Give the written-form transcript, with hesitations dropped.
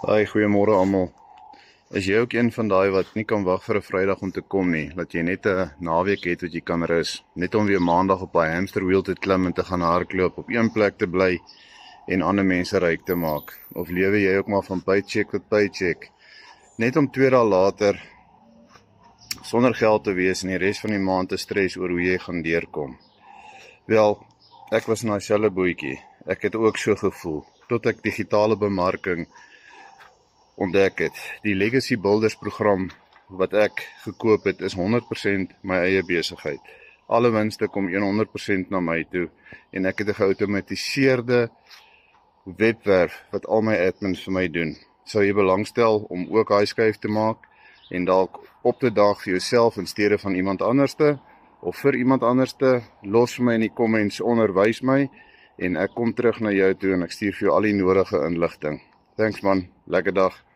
Hi, goeiemôre almal. Is jy ook een van daai wat nie kan wag vir 'n Vrydag om te kom nie, dat jy net 'n naweek het wat jy kan rus, net om weer Maandag op 'n hamsterwheel te klim en te gaan hardloop, op een plek te bly en ander mense ryk te maak? Of lewe jy ook maar van paycheck tot paycheck, net om 2 dae later sonder geld te wees en die res van die maand te stres oor hoe jy gaan deurkom? Wel, ek was na 'n selle bootjie. Ek het ook so gevoel, tot ek digitale bemarking ontdek het. Die Legacy Builders program wat ek gekoop het, is 100% my eie besigheid. Alle winste kom 100% na my toe en ek het 'n geautomatiseerde webwerf wat al my admins vir my doen. Sou jy belangstel om ook daai skuif te maak en dalk op te daag vir jouself in steede van iemand anderste of vir iemand anderste? Los vir my in die comments, onderwys my en ek kom terug na jou toe en ek stuur vir jou al die nodige inligting. Thanks man, lekker dag.